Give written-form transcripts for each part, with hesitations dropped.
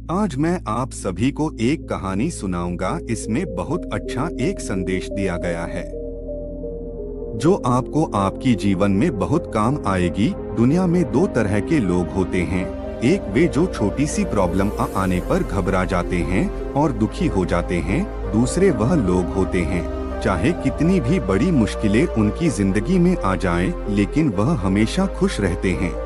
आज मैं आप सभी को एक कहानी सुनाऊंगा। इसमें बहुत अच्छा एक संदेश दिया गया है जो आपको आपकी जीवन में बहुत काम आएगी। दुनिया में दो तरह के लोग होते हैं। एक वे जो छोटी सी प्रॉब्लम आने पर घबरा जाते हैं और दुखी हो जाते हैं। दूसरे वह लोग होते हैं चाहे कितनी भी बड़ी मुश्किलें उनकी जिंदगी में आ जाएं, लेकिन वह हमेशा खुश रहते हैं।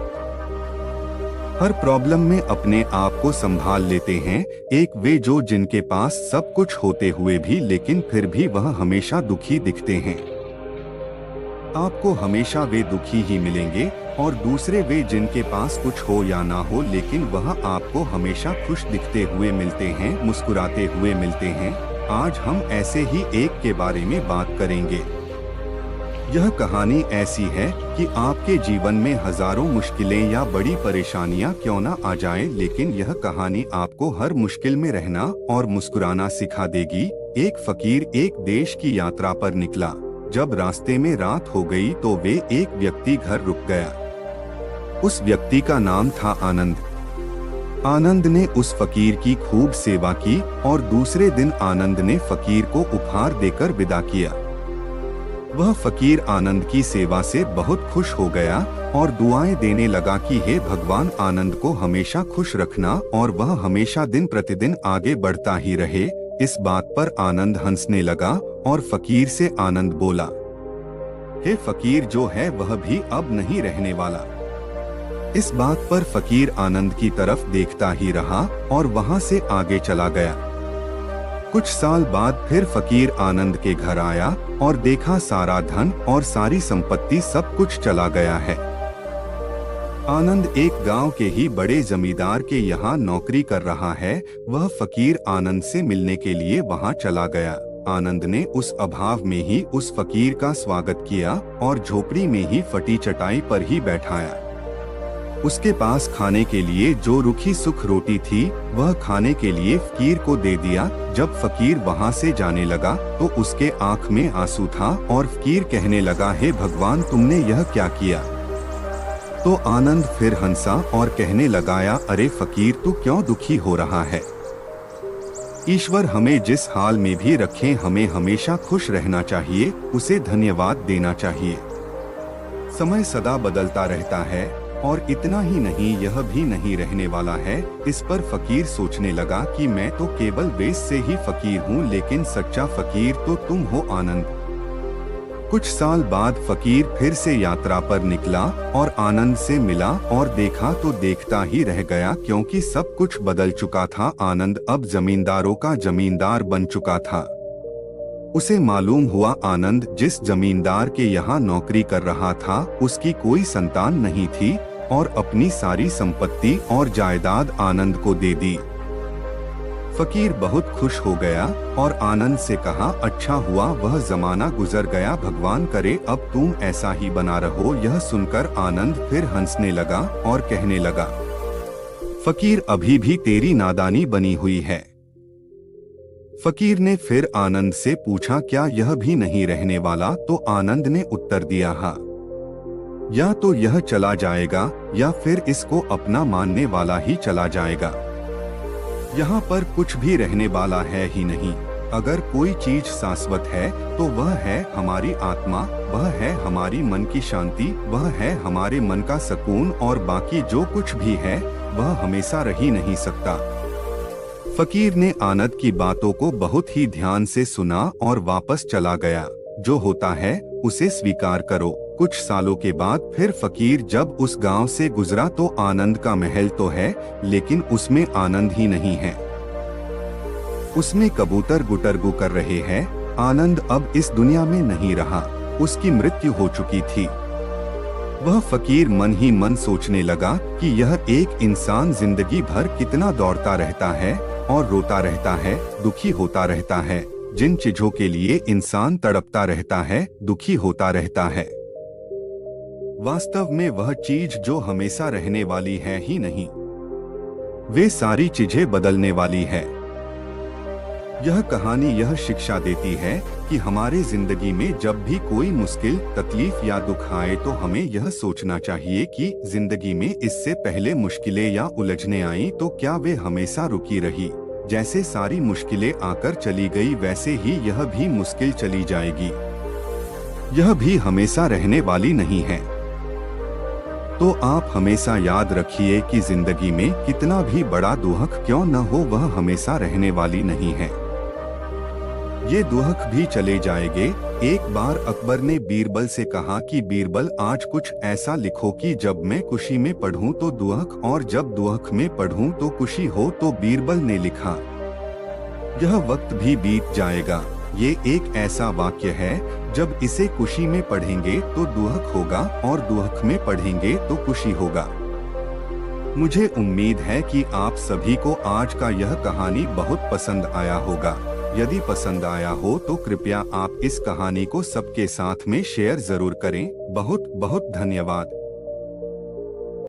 हर प्रॉब्लम में अपने आप को संभाल लेते हैं। एक वे जो जिनके पास सब कुछ होते हुए भी लेकिन फिर भी वह हमेशा दुखी दिखते हैं। आपको हमेशा वे दुखी ही मिलेंगे। और दूसरे वे जिनके पास कुछ हो या ना हो लेकिन वह आपको हमेशा खुश दिखते हुए मिलते हैं, मुस्कुराते हुए मिलते हैं। आज हम ऐसे ही एक के बारे में बात करेंगे। यह कहानी ऐसी है कि आपके जीवन में हजारों मुश्किलें या बड़ी परेशानियां क्यों ना आ जाएं, लेकिन यह कहानी आपको हर मुश्किल में रहना और मुस्कुराना सिखा देगी। एक फकीर एक देश की यात्रा पर निकला। जब रास्ते में रात हो गई तो वे एक व्यक्ति घर रुक गया। उस व्यक्ति का नाम था आनंद। आनंद ने उस फकीर की खूब सेवा की और दूसरे दिन आनंद ने फकीर को उपहार देकर विदा किया। वह फकीर आनंद की सेवा से बहुत खुश हो गया और दुआएं देने लगा कि हे भगवान, आनंद को हमेशा खुश रखना और वह हमेशा दिन प्रतिदिन आगे बढ़ता ही रहे। इस बात पर आनंद हंसने लगा और फकीर से आनंद बोला, हे फकीर, जो है वह भी अब नहीं रहने वाला। इस बात पर फकीर आनंद की तरफ देखता ही रहा और वहां से आगे चला गया। कुछ साल बाद फिर फकीर आनंद के घर आया और देखा सारा धन और सारी संपत्ति सब कुछ चला गया है। आनंद एक गांव के ही बड़े जमींदार के यहाँ नौकरी कर रहा है। वह फकीर आनंद से मिलने के लिए वहां चला गया। आनंद ने उस अभाव में ही उस फकीर का स्वागत किया और झोपड़ी में ही फटी चटाई पर ही बैठाया। उसके पास खाने के लिए जो रूखी सूख रोटी थी वह खाने के लिए फकीर को दे दिया। जब फकीर वहां से जाने लगा तो उसके आंख में आंसू था और फकीर कहने लगा, हे भगवान, तुमने यह क्या किया? तो आनंद फिर हंसा और कहने लगाया, अरे फकीर, तू क्यों दुखी हो रहा है? ईश्वर हमें जिस हाल में भी रखे हमें हमेशा खुश रहना चाहिए, उसे धन्यवाद देना चाहिए। समय सदा बदलता रहता है और इतना ही नहीं, यह भी नहीं रहने वाला है। इस पर फकीर सोचने लगा कि मैं तो केवल वेश से ही फकीर हूँ, लेकिन सच्चा फकीर तो तुम हो आनंद। कुछ साल बाद फकीर फिर से यात्रा पर निकला और आनंद से मिला और देखा तो देखता ही रह गया, क्योंकि सब कुछ बदल चुका था। आनंद अब जमींदारों का जमींदार बन चुका था। उसे मालूम हुआ आनंद जिस जमींदार के यहाँ नौकरी कर रहा था उसकी कोई संतान नहीं थी और अपनी सारी संपत्ति और जायदाद आनंद को दे दी। फकीर बहुत खुश हो गया और आनंद से कहा, अच्छा हुआ वह जमाना गुजर गया, भगवान करे अब तुम ऐसा ही बना रहो। यह सुनकर आनंद फिर हंसने लगा और कहने लगा, फकीर, अभी भी तेरी नादानी बनी हुई है। फकीर ने फिर आनंद से पूछा, क्या यह भी नहीं रहने वाला? तो आनंद ने उत्तर दिया, हाँ, या तो यह चला जाएगा या फिर इसको अपना मानने वाला ही चला जाएगा। यहाँ पर कुछ भी रहने वाला है ही नहीं। अगर कोई चीज शाश्वत है तो वह है हमारी आत्मा, वह है हमारी मन की शांति, वह है हमारे मन का सुकून, और बाकी जो कुछ भी है वह हमेशा रह ही नहीं सकता। फकीर ने आनंद की बातों को बहुत ही ध्यान से सुना और वापस चला गया। जो होता है उसे स्वीकार करो। कुछ सालों के बाद फिर फकीर जब उस गांव से गुजरा तो आनंद का महल तो है लेकिन उसमें आनंद ही नहीं है। उसमें कबूतर गुटरगू कर रहे हैं। आनंद अब इस दुनिया में नहीं रहा, उसकी मृत्यु हो चुकी थी। वह फकीर मन ही मन सोचने लगा कि यह एक इंसान जिंदगी भर कितना दौड़ता रहता है और रोता रहता है, दुखी होता रहता है। जिन चीजों के लिए इंसान तड़पता रहता है, दुखी होता रहता है, वास्तव में वह चीज जो हमेशा रहने वाली है ही नहीं। वे सारी चीजें बदलने वाली है। यह कहानी यह शिक्षा देती है कि हमारे जिंदगी में जब भी कोई मुश्किल, तकलीफ या दुख आए तो हमें यह सोचना चाहिए कि जिंदगी में इससे पहले मुश्किलें या उलझने आई तो क्या वे हमेशा रुकी रही। जैसे सारी मुश्किलें आकर चली गई वैसे ही यह भी मुश्किल चली जाएगी। यह भी हमेशा रहने वाली नहीं है। तो आप हमेशा याद रखिए कि जिंदगी में कितना भी बड़ा दुख क्यों न हो वह हमेशा रहने वाली नहीं है। ये दुख भी चले जाएंगे। एक बार अकबर ने बीरबल से कहा कि बीरबल आज कुछ ऐसा लिखो कि जब मैं खुशी में पढ़ूं तो दुख और जब दुख में पढ़ूं तो खुशी हो। तो बीरबल ने लिखा, यह वक्त भी बीत जाएगा। ये एक ऐसा वाक्य है, जब इसे खुशी में पढ़ेंगे तो दुख होगा और दुख में पढ़ेंगे तो खुशी होगा। मुझे उम्मीद है कि आप सभी को आज का यह कहानी बहुत पसंद आया होगा। यदि पसंद आया हो तो कृपया आप इस कहानी को सबके साथ में शेयर जरूर करें। बहुत बहुत धन्यवाद।